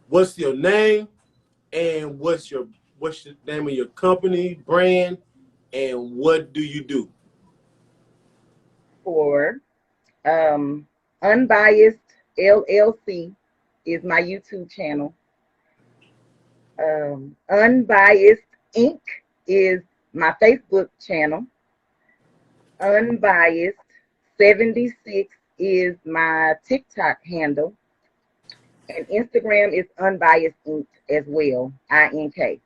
What's your name and what's the name of your company, brand, and what do you do? For Unbiased LLC is my YouTube channel. Unbiased Inc. is my Facebook channel. Unbiased 76 is my TikTok handle. And Instagram is Unbiased Inc. as well, INK.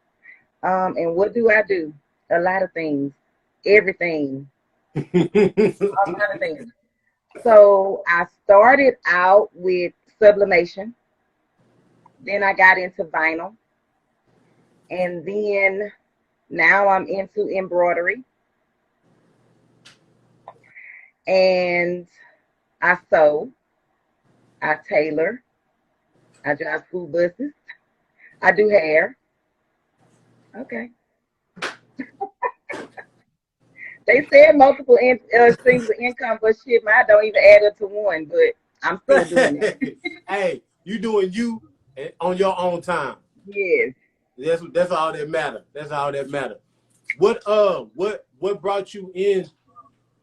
And what do I do? A lot of things, everything, all kind of things. So I started out with sublimation, then I got into vinyl, and then now I'm into embroidery, and I sew, I tailor, I drive school buses, I do hair. Okay. They said multiple streams of income, but shit, mine don't even add up to one, but I'm still doing it. Hey, you doing you on your own time. Yes. That's all that matter. That's all that matter. What brought you in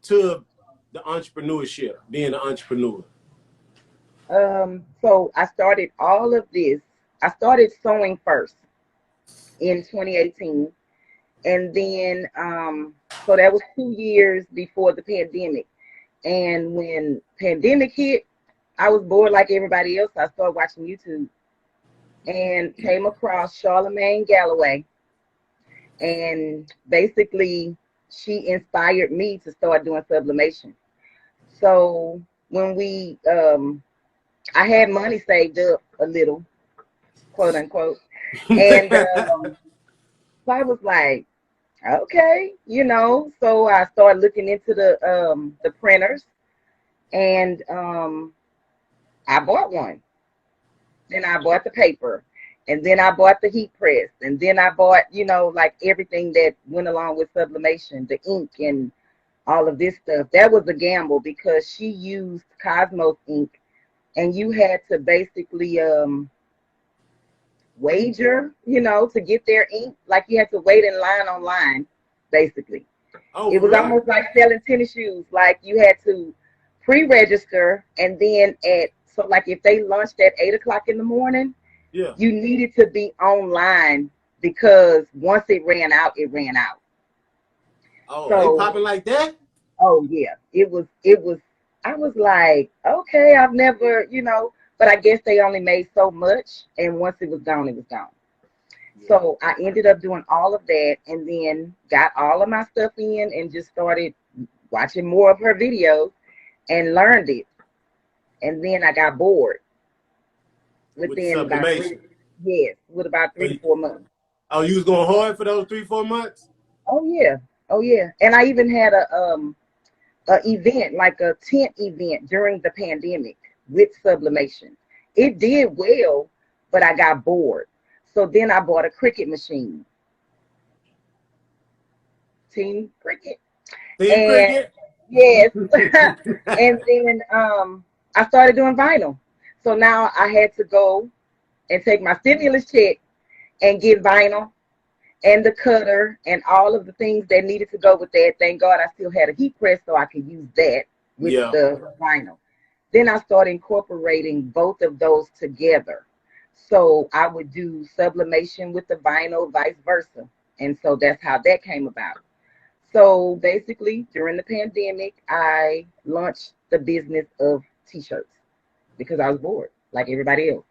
to the entrepreneurship, being an entrepreneur? So I started all of this. I started sewing first in 2018. And then, so that was 2 years before the pandemic. And when pandemic hit, I was bored like everybody else. I started watching YouTube and came across Charlemagne Galloway. And basically, she inspired me to start doing sublimation. So when I had money saved up a little, quote unquote. And so I was like, okay, so I started looking into the printers, and I bought one. Then I bought the paper, and then I bought the heat press, and then I bought, like everything that went along with sublimation, the ink and all of this stuff. That was a gamble because she used Cosmos ink, and you had to basically wager, to get their ink. Like you had to wait in line online, basically. Oh, It was really? almost like selling tennis shoes. Like you had to pre-register, and then so like if they launched at 8 o'clock in the morning, Yeah. you needed to be online because once it ran out, it ran out. Oh, they So, popping like that? oh yeah, it was. I was like, okay, I've never, but I guess they only made so much, and once it was gone, it was gone. So I ended up doing all of that, and then got all of my stuff in and just started watching more of her videos and learned it. And then I got bored With the within about sublimation. with about So 3 to 4 months. oh, you was going hard for those 3, 4 months? Oh yeah, oh yeah. And I even had a event, like a tent event during the pandemic with sublimation. It did well, but I got bored. So then I bought a Cricut machine, Team Cricut. Team And cricket? yes. And then I started doing vinyl. So now I had to go and take my stimulus check and get vinyl and the cutter and all of the things that needed to go with that. Thank God I still had a heat press so I could use that with Yeah. the vinyl. Then I started incorporating both of those together. So I would do sublimation with the vinyl, vice versa. And so that's how that came about. So basically, during the pandemic, I launched the business of T-shirts because I was bored, like everybody else.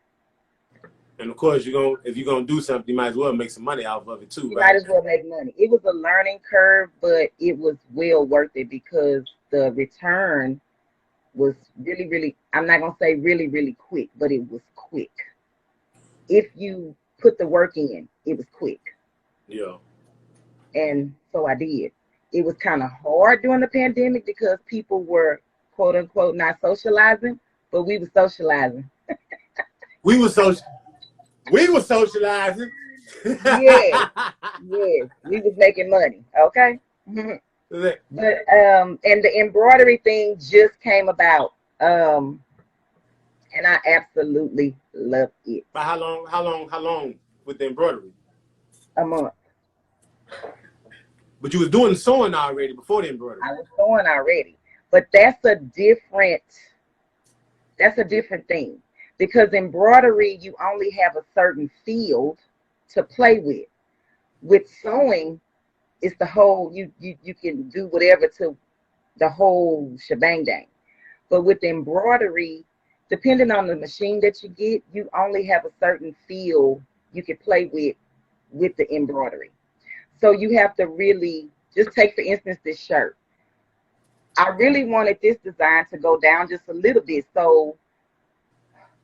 And of course, if you're gonna do something, you might as well make some money off of it too, You might right? as well make money. It was a learning curve, but it was well worth it because the return was really, really, I'm not going to say really, really quick, but it was quick. If you put the work in, it was quick. Yeah. And so I did. It was kind of hard during the pandemic because people were, quote unquote, not socializing, but we were socializing. We were social. We were socializing. Yes, yes, we was making money. Okay. But and the embroidery thing just came about. and I absolutely love it. For how long with the embroidery? A month. But you was doing the sewing already before the embroidery. I was sewing already, but that's a different thing, because embroidery, you only have a certain field to play with. With sewing, it's the whole, you can do whatever to the whole shebang dang. But with embroidery, depending on the machine that you get, you only have a certain field you can play with the embroidery. So you have to really just take, for instance, this shirt. I really wanted this design to go down just a little bit. So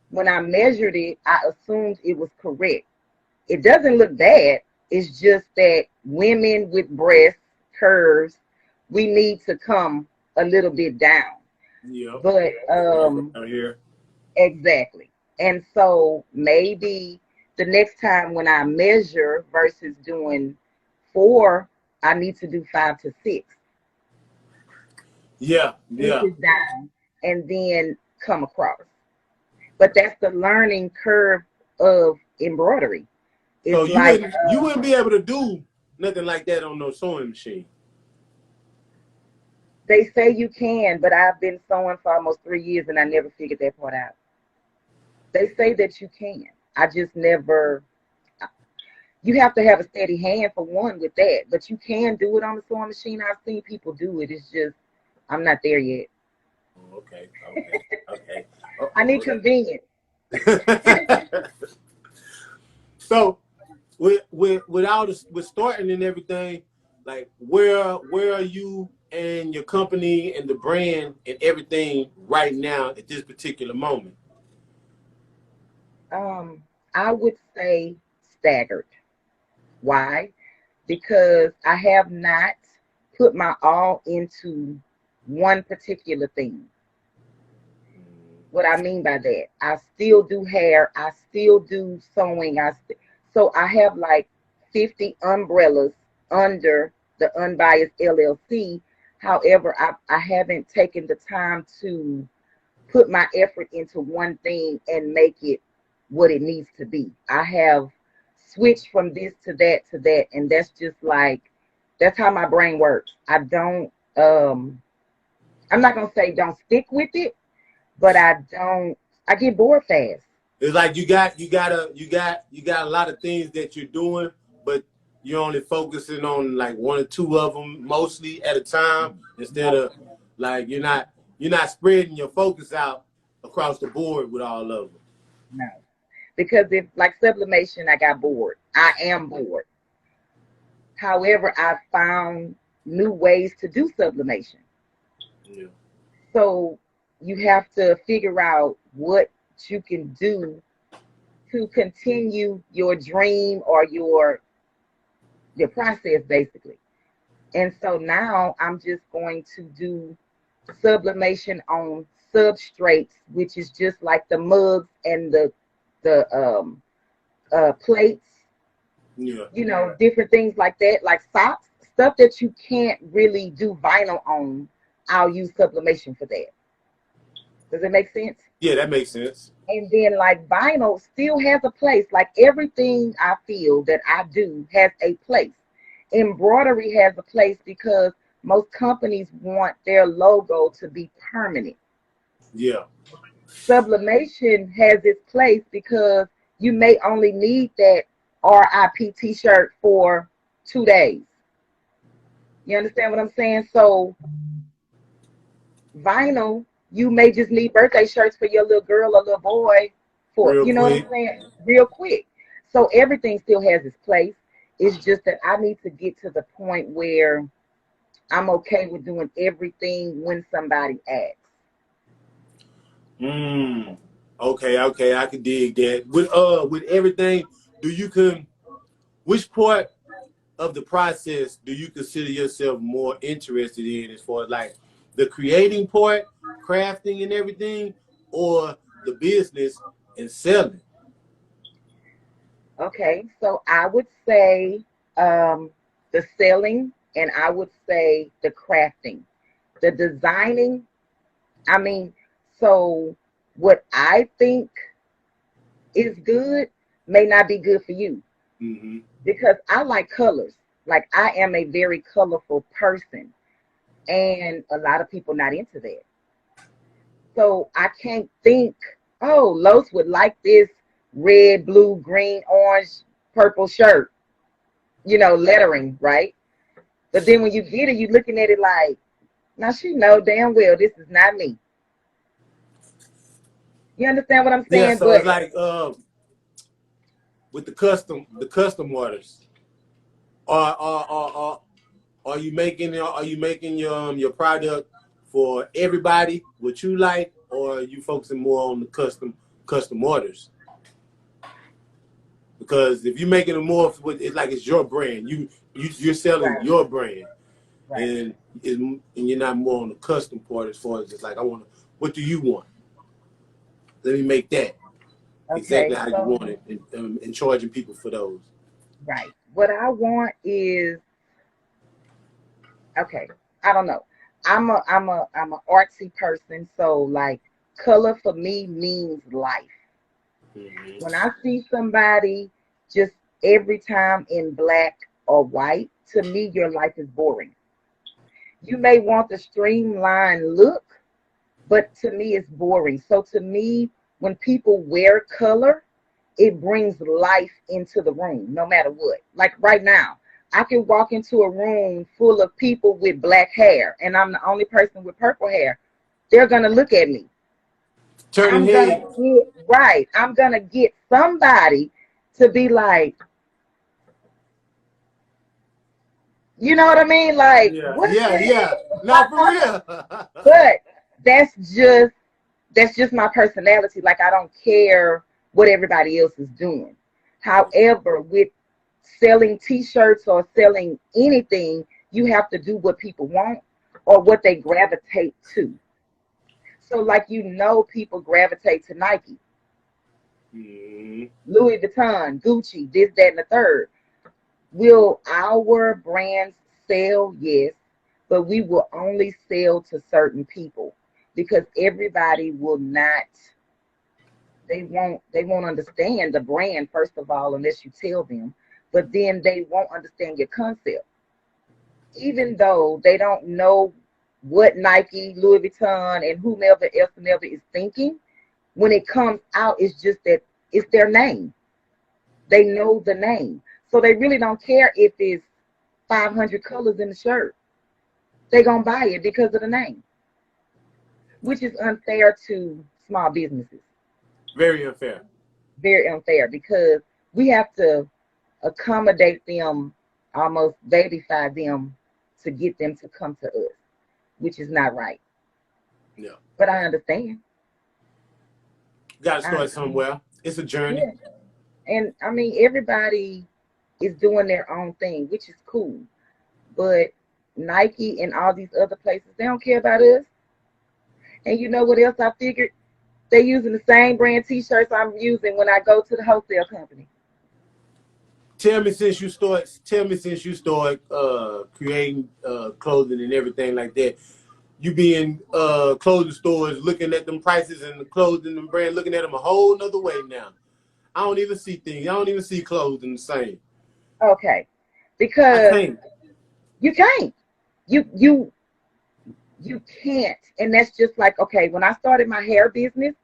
when I measured it, I assumed it was correct. It doesn't look bad. It's just that women with breast curves, we need to come a little bit down. Yeah. But Out here. exactly. And so maybe the next time when I measure versus doing 4, I need to do 5 to 6. Yeah. Yeah. Inches down and then come across. But that's the learning curve of embroidery. It's So like you wouldn't be able to do nothing like that on no sewing machine. they say you can, but I've been sewing for almost 3 years and I never figured that part out. They say that you can. I just never. You have to have a steady hand for one with that, but you can do it on the sewing machine. I've seen people do it. It's just I'm not there yet. Oh, okay. Okay. I need convenience. So with all this, with starting and everything, like where are you and your company and the brand and everything right now at this particular moment? I would say staggered. Why? Because I have not put my all into one particular thing. What I mean by that, I still do hair, I still do sewing, so I have like 50 umbrellas under the Unbiased LLC. However, I haven't taken the time to put my effort into one thing and make it what it needs to be. I have switched from this to that, and that's just like that's how my brain works. I don't I'm not gonna say don't stick with it, but I get bored fast. It's like you got a lot of things that you're doing, but you're only focusing on like one or two of them mostly at a time instead of like you're not spreading your focus out across the board with all of them. No. Because if like sublimation, I got bored. I am bored. However, I found new ways to do sublimation. Yeah. So you have to figure out what you can do to continue your dream or your process basically. And so now I'm just going to do sublimation on substrates, which is just like the mugs and the plates, Yeah. different things like that, like socks, stuff that you can't really do vinyl on. I'll use sublimation for that. Does it make sense? Yeah, that makes sense. And then like vinyl still has a place. Like everything I feel that I do has a place. Embroidery has a place because most companies want their logo to be permanent. Yeah. Sublimation has its place because you may only need that RIP t-shirt for 2 days. You understand what I'm saying? So vinyl, you may just need birthday shirts for your little girl or little boy for, Real you know what quick. I'm saying? Real quick. So everything still has its place. It's just that I need to get to the point where I'm okay with doing everything when somebody asks. Okay, I can dig that. With everything, which part of the process do you consider yourself more interested in as far as like the creating part, crafting and everything, or the business and selling? Okay, so I would say the selling, and I would say the crafting. The designing, I mean, so what I think is good may not be good for you. Mm-hmm. Because I like colors. Like I am a very colorful person, and a lot of people not into that. So I can't think, oh, Los would like this red, blue, green, orange, purple shirt, lettering, right? But then when you get it, you're looking at it like, now she know damn well this is not me. You understand what I'm Yeah, saying? so it's But like with the custom orders. Are you making your product for everybody what you like, or are you focusing more on the custom orders? Because if you're making it more, it's like it's your brand. You're selling right, your brand, right. and you're not more on the custom part as far as just like I want to. What do you want? Let me make that exactly Okay, how you so want it, and charging people for those. right. What I want is okay. I don't know. I'm a artsy person, so like color for me means life. When Mm-hmm. I see somebody just every time in black or white, to me your life is boring. You may want the streamlined look, but to me it's boring. So to me, when people wear color, it brings life into the room, no matter what. Like right now, I can walk into a room full of people with black hair, and I'm the only person with purple hair. They're gonna look at me. Turning I'm gonna heads. get right. I'm gonna get somebody to be like, you know what I mean? Like, Yeah, what yeah, the yeah. No, for real. But that's just that's just my personality. Like I don't care what everybody else is doing. However, with selling t-shirts or selling anything, you have to do what people want or what they gravitate to. So like people gravitate to Nike, Mm-hmm. Louis Vuitton, Gucci, this, that, and the third. Will our brands sell? Yes, but we will only sell to certain people because everybody will not. They won't understand the brand first of all unless you tell them. But then they won't understand your concept, even though they don't know what Nike, Louis Vuitton, and whomever else and ever is thinking. When it comes out, it's just that it's their name. They know the name, so they really don't care if it's 500 colors in the shirt. They gonna buy it because of the name, which is unfair to small businesses. Very unfair. Very unfair because we have to accommodate them, almost babyfy them to get them to come to us, which is not right. Yeah. But I understand. Got to I start understand. somewhere. It's a journey. Yeah, and I mean everybody is doing their own thing, which is cool. But Nike and all these other places, they don't care about us. And you know what else I figured? They using the same brand T-shirts I'm using when I go to the wholesale company. Tell me since you start creating clothing and everything like that. You be in clothing stores looking at them prices and the clothing and brand, looking at them a whole nother way now. I don't even see things. I don't even see clothing the same. Okay, I because can't. you can't. You can't. And that's just like okay. When I started my hair business,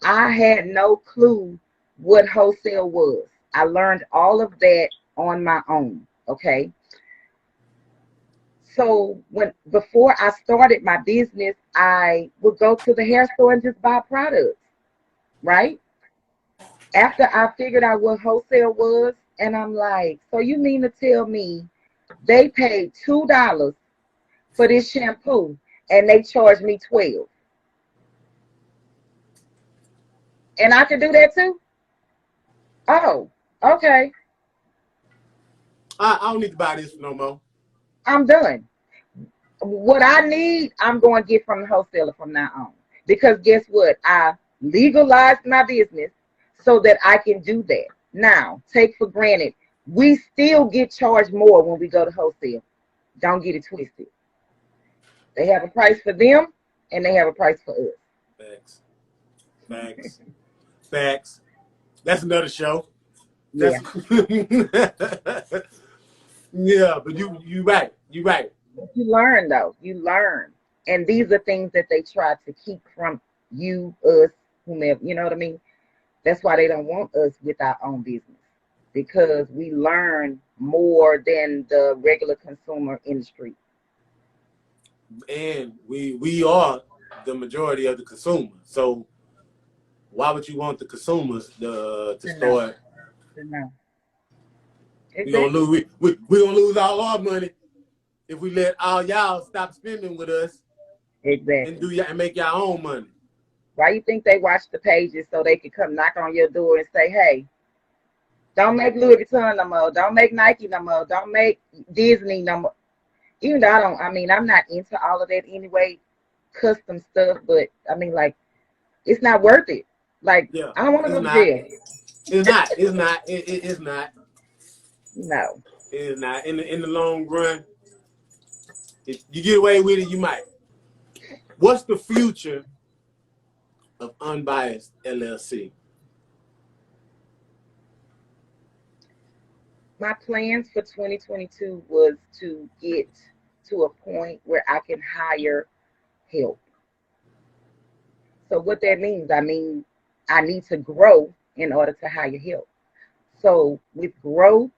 I had no clue what wholesale was. I learned all of that on my own. Okay. So when before I started my business, I would go to the hair store and just buy products, right? After I figured out what wholesale was, and I'm like, so you mean to tell me they paid $2 for this shampoo and they charged me 12, and I can do that too? Oh, okay, I don't need to buy this no more. I'm done. What I need, I'm going to get from the wholesaler from now on. Because guess what? I legalized my business so that I can do that. Now, take for granted, we still get charged more when we go to wholesale. Don't get it twisted. They have a price for them and they have a price for us. Thanks. Facts. Facts. That's another show. Yeah. That's yeah, but you right. You right. You learn though. You learn. And these are things that they try to keep from you, us, whomever. You know what I mean? That's why they don't want us with our own business. Because we learn more than the regular consumer industry. And we are the majority of the consumers. So why would you want the consumers to No, start? no. We gonna Exactly. lose we gonna lose all our money if we let all y'all stop spending with us and Exactly. and make your own money. Why you think they watch the pages so they can come knock on your door and say, hey, don't make Louis Vuitton no more. Don't make Nike no more. Don't make Disney no more. Even though I'm not into all of that anyway, custom stuff, but I mean, like, it's not worth it. Like, Yeah, I don't want to it's go to not. jail. It's not. It's not. It's not. No. It's not. In the long run, if you get away with it, you might. What's the future of Unbiased LLC? My plans for 2022 was to get to a point where I can hire help. So what that means, I mean, I need to grow in order to hire help. So with growth,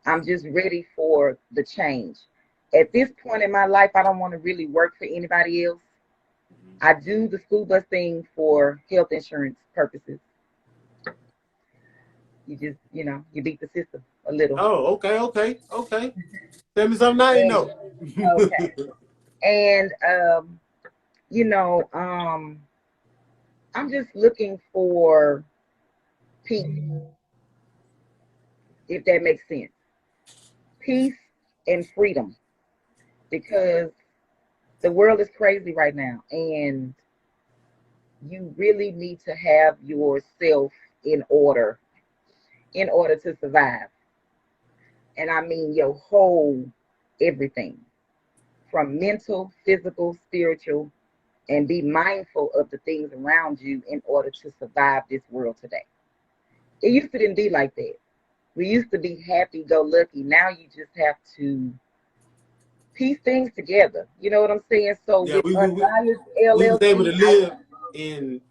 I'm just ready for the change. At this point in my life, I don't want to really work for anybody else. I do the school bus thing for health insurance purposes. You just, you beat the system a little. Oh, okay. Tell me something I ain't And, know. okay. And, you know, I'm just looking for peace, if that makes sense. Peace and freedom, because the world is crazy right now, and you really need to have yourself in order to survive. And I mean your whole everything, from mental, physical, spiritual, and be mindful of the things around you in order to survive this world today. It used to didn't be like that. We used to be happy go lucky. Now you just have to piece things together. You know what I'm saying? So Yeah, with Unbiased we was able LLC, to I live want in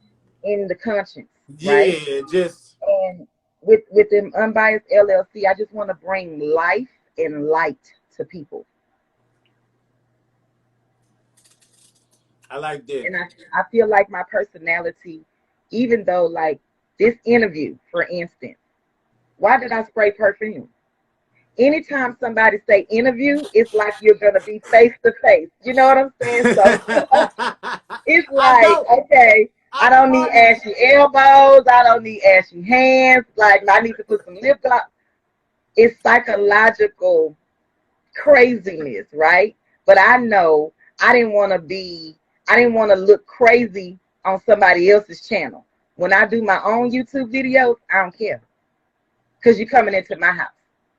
in the conscience, right? yeah, just And with them Unbiased LLC, I just want to bring life and light to people. I like that. And I feel like my personality, even though like this interview, for instance, why did I spray perfume? Anytime somebody say interview, it's like you're gonna be face to face. You know what I'm saying? So it's I like, know. okay, I I don't need promise. ashy elbows, I don't need ashy hands, like I need to put some lip gloss. It's psychological craziness, right? But I know I didn't want to be, I didn't want to look crazy on somebody else's channel. When I do my own YouTube videos, I don't care because you're coming into my house.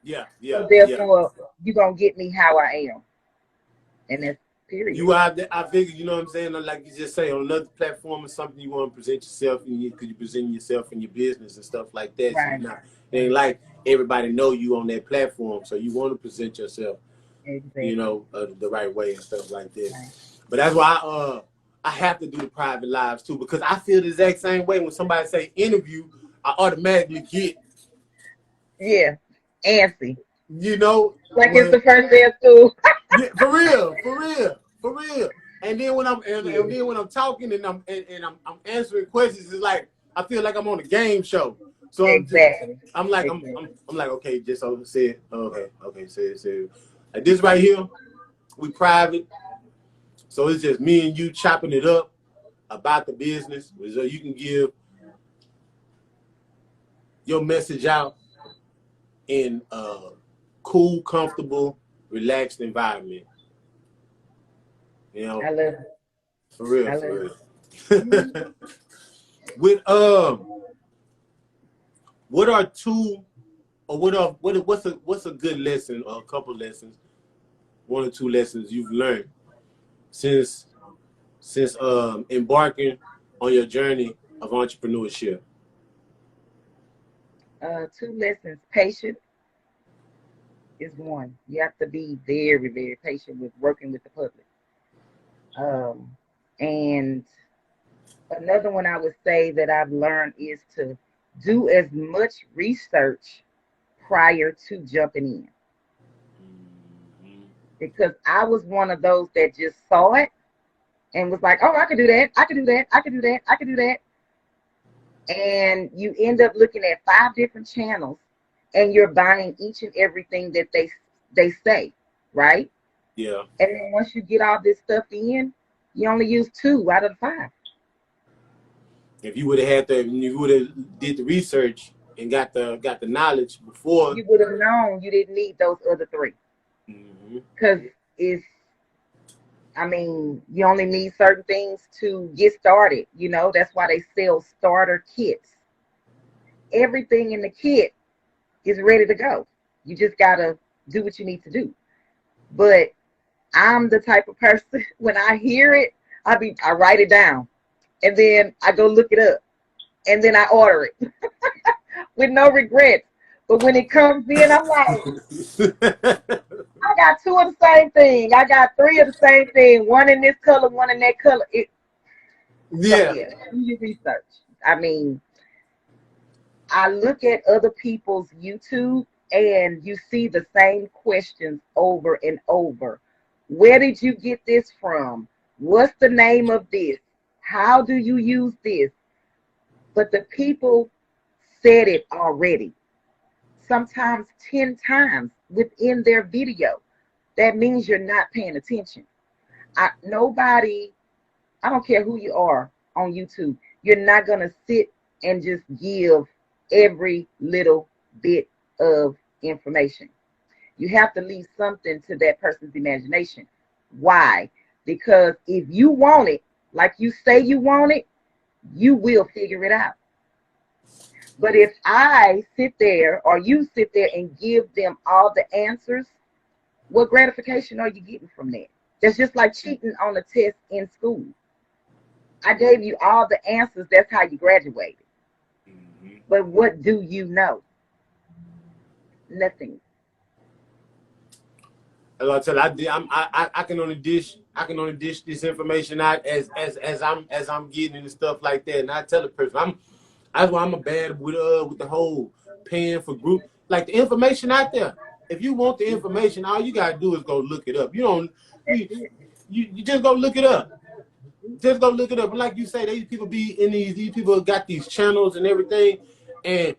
So Yeah. therefore, you're going to get me how I am. And that's period. You out there, I figure, you know what I'm saying? Like you just say, on another platform or something, you want to present yourself, and you present yourself in your business and stuff like that. So Right. it ain't like everybody know you on that platform. So you want to present yourself, Exactly. the right way and stuff like that. Right. But that's why I have to do the private lives too, because I feel the exact same way when somebody say interview, I automatically get, Yeah. Antsy. you know, Like it's when the first day of school. yeah, for real. And then and then when I'm talking and I'm answering questions, it's like I feel like I'm on a game show. So Exactly. I'm like Exactly. I'm like, okay, just say it. Okay, say it. Like this right here, we private. So it's just me and you chopping it up about the business, so you can give your message out in a cool, comfortable, relaxed environment. You know, I love it. for real, I love for it. Mhm. real. With what are two or what's a good lesson or a couple lessons, one or two lessons you've learned since embarking on your journey of entrepreneurship? Two lessons. Patience is one. You have to be very, very patient with working with the public. And another one I would say that I've learned is to do as much research prior to jumping in. Because I was one of those that just saw it and was like, oh, I could do that. I could do that. I could do that. I could do that. And you end up looking at 5 different channels and you're buying each and everything that they say, right? Yeah. And then once you get all this stuff in, you only use 2 out of the 5. If you would have had the, you would have did the research and got the knowledge before, You would have known you didn't need those other 3. Because you only need certain things to get started. You know, that's why they sell starter kits. Everything in the kit is ready to go. You just got to do what you need to do. But I'm the type of person, when I hear it, I write it down. And then I go look it up. And then I order it with no regrets. But when it comes in, I'm like, I got 2 of the same thing. I got 3 of the same thing. One in this color, one in that color. So yeah. Do your research. I look at other people's YouTube and you see the same questions over and over. Where did you get this from? What's the name of this? How do you use this? But the people said it already. Sometimes 10 times within their video. That means you're not paying attention. I don't care who you are on YouTube, you're not going to sit and just give every little bit of information. You have to leave something to that person's imagination. Why? Because if you want it, like you say you want it, you will figure it out. But if I sit there or you sit there and give them all the answers, what gratification are you getting from that? That's just like cheating on a test in school. I gave you all the answers. That's how you graduated. But what do you know? Nothing. As I tell you, I can only dish this information out as I'm getting and stuff like that. And I tell the person, that's why I'm a bad with the whole paying for group. Like the information out there. If you want the information, all you gotta do is go look it up. You just go look it up. Just go look it up. And like you say, these people be in these people got these channels and everything, and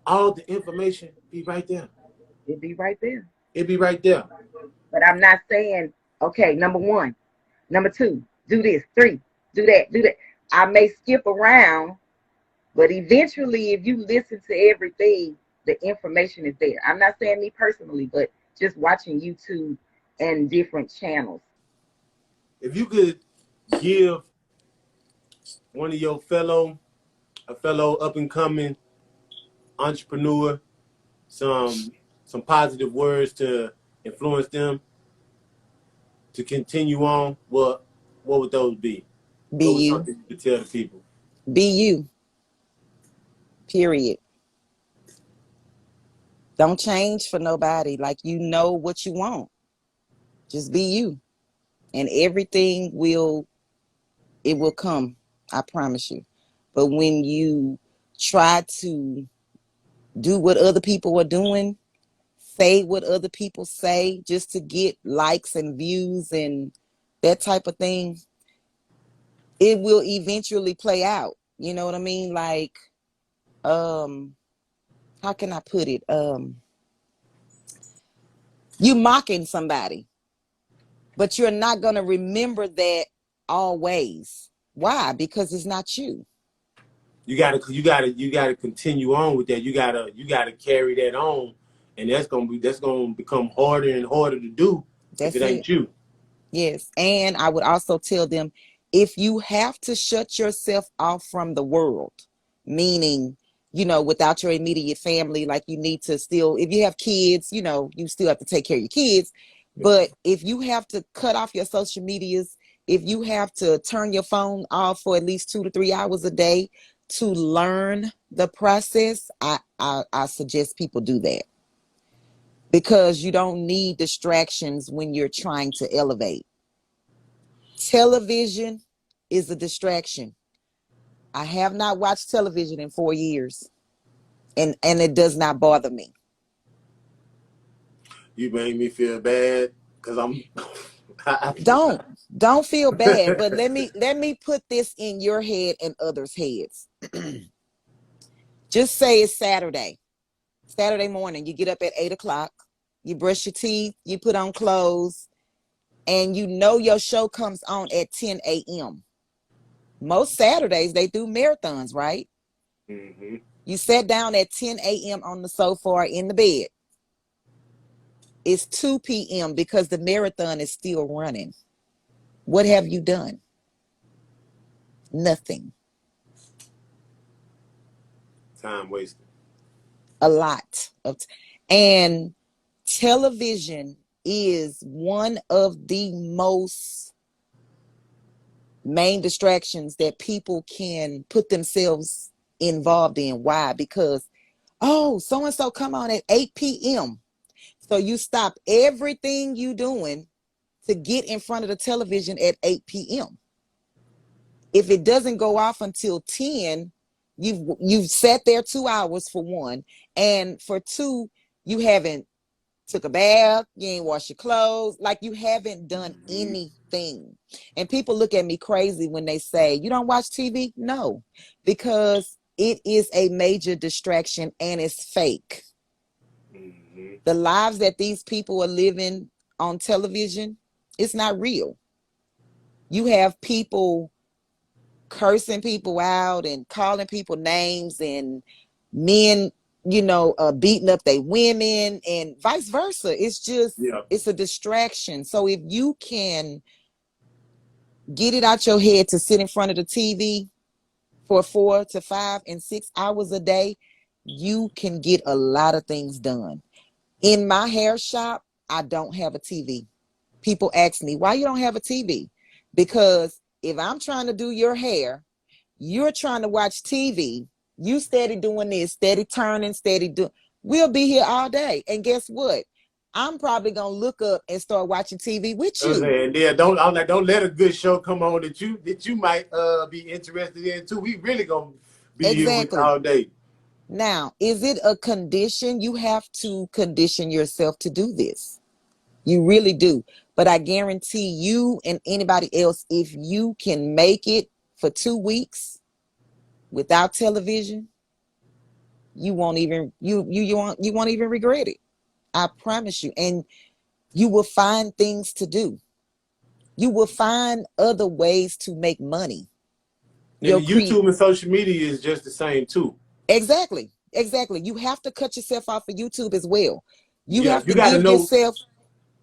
all the information be right there. It'd be right there. It'd be right there. But I'm not saying, okay, number 1, number 2, do this, 3, do that. I may skip around, but eventually, if you listen to everything, the information is there. I'm not saying me personally, but just watching YouTube and different channels. If you could give one of your fellow up and coming entrepreneur some positive words to influence them to continue on, what would those be? Be you. Something you could tell the people. Be you. Period. Don't change for nobody. Like, you know what you want. Just be you. And everything will come. I promise you. But when you try to do what other people are doing, say what other people say just to get likes and views and that type of thing, it will eventually play out. You know what I mean? Like, how can I put it? You mocking somebody, but you're not going to remember that always. Why? Because it's not you. You gotta continue on with that. You gotta carry that on, and that's gonna become harder and harder to do if it ain't you. Yes. And I would also tell them, if you have to shut yourself off from the world, meaning, without your immediate family, like you need to still, if you have kids, you still have to take care of your kids. But if you have to cut off your social medias if you have to turn your phone off for at least 2 to 3 hours a day to learn the process, I suggest people do that, because you don't need distractions when you're trying to elevate. Television is a distraction. I have not watched television in 4 years, and it does not bother me. You made me feel bad because I'm. Don't feel bad, but let me put this in your head and others' heads. Just say it's Saturday morning. You get up at 8 o'clock, you brush your teeth, you put on clothes, and you know your show comes on at 10 a.m. Most Saturdays they do marathons, right? Mm-hmm. You sat down at 10 a.m. on the sofa or in the bed. It's 2 p.m. because the marathon is still running. What have you done? Nothing. Time wasted. A lot of and television is one of the most main distractions that people can put themselves involved in. Why? Because, oh, so and so come on at 8 p.m. So you stop everything you doing to get in front of the television at 8 p.m. If it doesn't go off until 10, you've sat there 2 hours for one, and for two, you haven't took a bath, you ain't washed your clothes, like you haven't done anything. And people look at me crazy when they say, you don't watch TV? No, because it is a major distraction and it's fake. Mm-hmm. The lives that these people are living on television, it's not real. You have people cursing people out and calling people names, and men, beating up their women and vice versa. It's just, it's a distraction. So if you can get it out your head to sit in front of the TV for 4 to 5 and 6 hours a day, you can get a lot of things done. In my hair shop, I don't have a TV. People ask me, why you don't have a TV? Because if I'm trying to do your hair, you're trying to watch TV, you steady doing this, steady turning, steady doing, we'll be here all day. And guess what? I'm probably gonna look up and start watching TV with you. And yeah, don't let a good show come on that you might be interested in too. We really gonna be here with all day. Now, is it a condition? You have to condition yourself to do this. You really do. But I guarantee you and anybody else, if you can make it for 2 weeks without television, you won't even you won't even regret it. I promise you. And you will find things to do. You will find other ways to make money. And YouTube and social media is just the same too. Exactly. You have to cut yourself off of YouTube as well. You have to give yourself,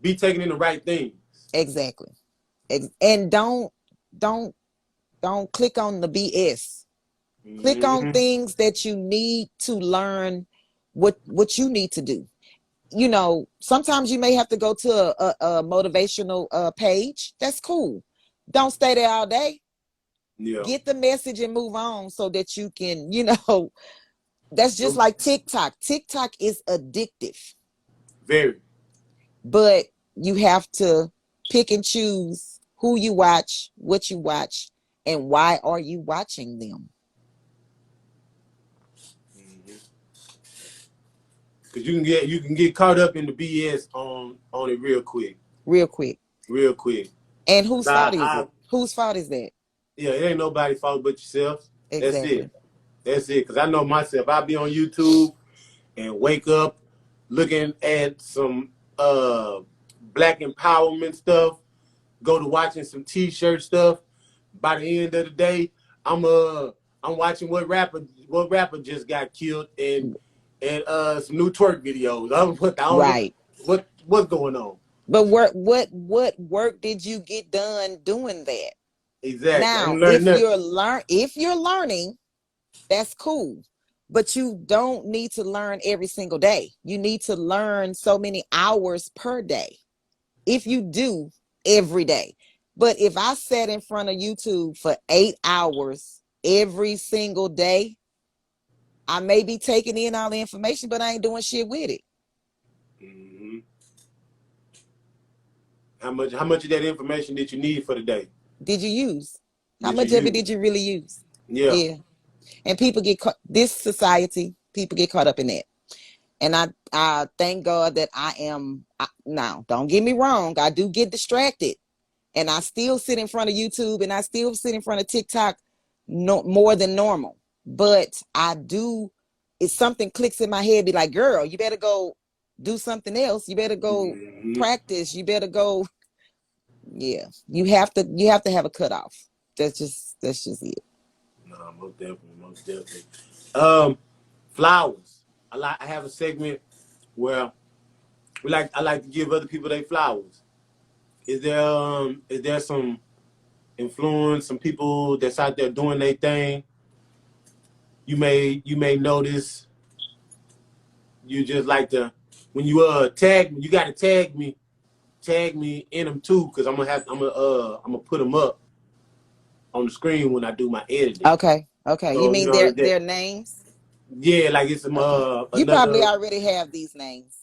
be taking in the right things. Exactly. And don't click on the BS. Mm-hmm. Click on things that you need to learn what you need to do. Sometimes you may have to go to a motivational page. That's cool. Don't stay there all day. Yeah. Get the message and move on so that you can, that's just like TikTok. TikTok is addictive. Very. But you have to pick and choose who you watch, what you watch, and why are you watching them. Because you can get caught up in the BS on it real quick. And whose fault is it? Whose fault is that? Yeah, it ain't nobody's fault but yourself. Exactly. That's it. Because I know myself. I be on YouTube and wake up looking at some black empowerment stuff, go to watching some T-shirt stuff. By the end of the day, I'm watching what rapper just got killed and some new twerk videos. Right. What's going on? But what work did you get done doing that? Exactly. Now, if you're learning, that's cool. But you don't need to learn every single day. You need to learn so many hours per day. If you do every day, But if I sat in front of YouTube for 8 hours every single day, I may be taking in all the information, but I ain't doing shit with it. Mm-hmm. How much of that information did you need for the day? Did you use? How Did you much of it use? did you really use? Yeah. Yeah. And people get caught, this society, people get caught up in that. And I thank God that now, don't get me wrong, I do get distracted. And I still sit in front of YouTube and I still sit in front of TikTok more than normal. But I do, if something clicks in my head, be like, girl, you better go do something else. You better go practice. You better go. Yeah. You have to have a cutoff. That's just it. No, most definitely. Flowers. I have a segment where I like to give other people their flowers. Is there some influence, some people that's out there doing their thing? You may notice. You just like to when you tag me, you gotta tag me in them too, because I'm gonna put them up on the screen when I do my editing. Okay. You So you mean know their names? yeah, like it's some Okay. You probably another. already have these names.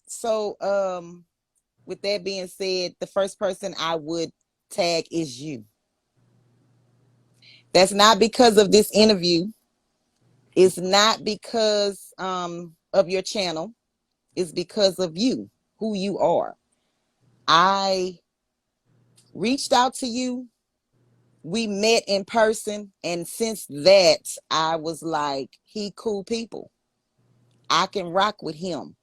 So with that being said, the first person I would tag is you. That's not because of this interview. It's not because of your channel. It's because of you, who you are. I reached out to you. We met in person. And since that, I was like, he cool people. I can rock with him.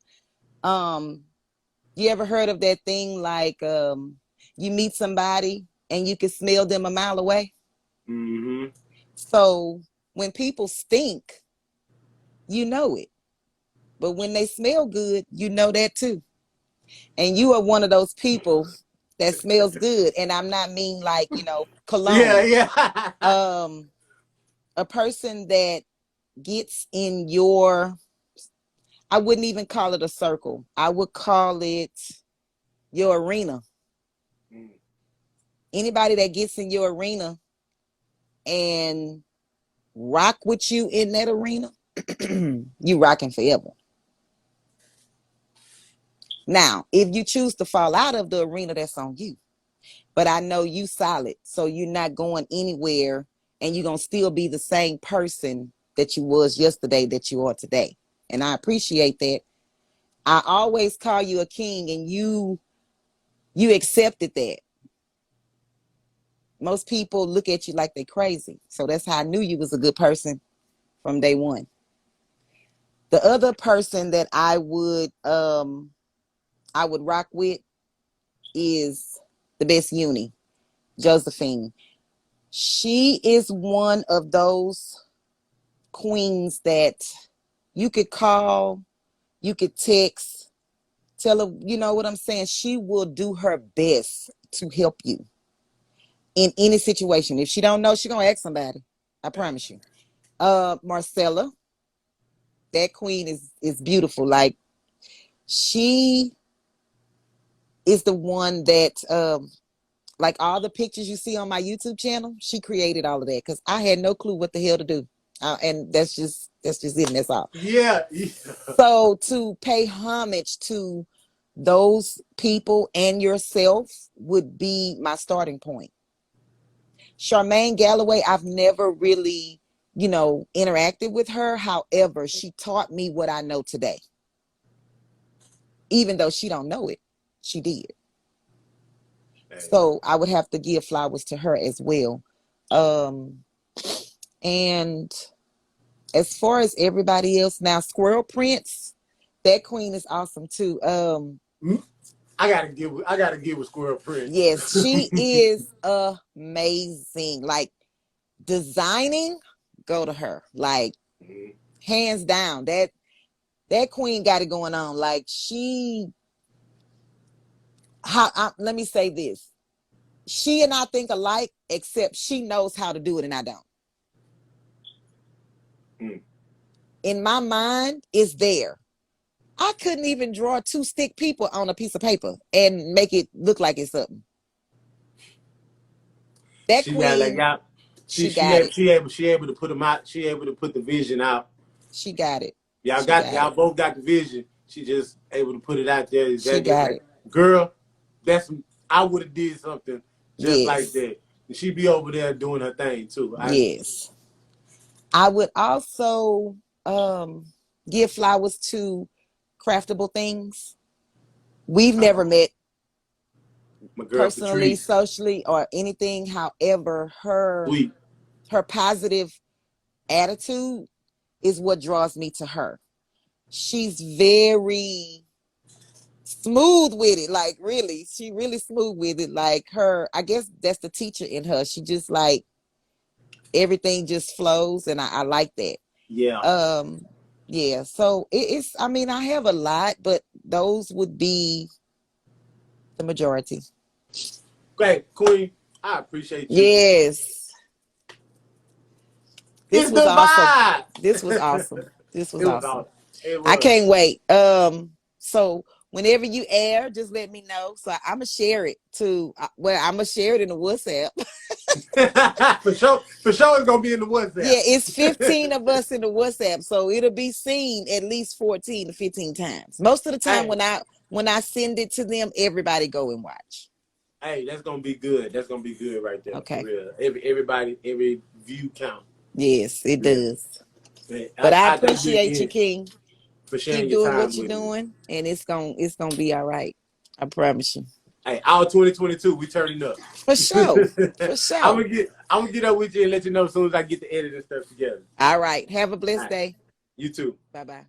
You ever heard of that thing like you meet somebody and you can smell them a mile away? Mm-hmm. So when people stink, you know it. But when they smell good, you know that too. And you are one of those people that smells good. And I'm not mean like, Yeah, cologne. yeah. A person that gets in your, I wouldn't even call it a circle. I would call it your arena. Anybody that gets in your arena and rock with you in that arena, you rocking forever. Now, if you choose to fall out of the arena, that's on you. But I know you solid, so you're not going anywhere, and you're going to still be the same person that you was yesterday that you are today. And I appreciate that. I always call you a king, and you accepted that. Most people look at you like they crazy. So that's how I knew you was a good person from day one. The other person that I would rock with is the best uni, Josephine. She is one of those queens that you could call, you could text, tell her, you know what I'm saying? She will do her best to help you in any situation. If she don't know, she gonna ask somebody. I promise you. Marcella, that queen is beautiful. Like, she is the one that like all the pictures you see on my YouTube channel, she created all of that because I had no clue what the hell to do. And that's just it, and that's all. Yeah. So to pay homage to those people and yourself would be my starting point. Charmaine Galloway, I've never really, interacted with her. However, she taught me what I know today. Even though she don't know it, she did. So I would have to give flowers to her as well. And as far as everybody else, now Squirrel Prince, that queen is awesome too. I gotta give a Squirrel Prince. Yes, she is amazing. Like, designing, go to her. Like, hands down. That queen got it going on. Like, let me say this. She and I think alike, except she knows how to do it and I don't. In my mind, it's there. I couldn't even draw 2 stick people on a piece of paper and make it look like it's something. That She got like queen, out. she got it. She able to put them out. She able to put the vision out. She got it. Y'all both got the vision. She just able to put it out there. She got it. Girl, I would have did something just like Yes. that. And she be over there doing her thing too. Yes. I would also give flowers to Craftable Things. We've never met my girl personally, Patrice. socially, or anything. However, her Sweet. positive attitude is what draws me to her. She's very smooth with it. Like, really, she really smooth with it. Like, her, I guess that's the teacher in her. She just like, everything just flows, and I like that. Yeah. Yeah. So it's, I mean, I have a lot, but those would be the majority. Great, Queen. I appreciate you. Yes. This was awesome. This was awesome. This was awesome. I can't wait. So whenever you air, just let me know. So I'm gonna share it to. Well, I'm gonna share it in the WhatsApp. For sure, it's gonna be in the WhatsApp. Yeah, it's 15 of us in the WhatsApp, so it'll be seen at least 14 to 15 times. Most of the time, when I send it to them, everybody go and watch. Hey, that's gonna be good. That's gonna be good right there. Okay. For real. Every view count. Yes, it does. Man, But I appreciate you, King. for sharing Keep your doing time what you're with me. doing, and it's gonna be all right. I promise you. Hey, all 2022, we turning up. For sure. For sure. I'm gonna get up with you and let you know as soon as I get the edit and stuff together. All right. Have a blessed day. You too. Bye-bye.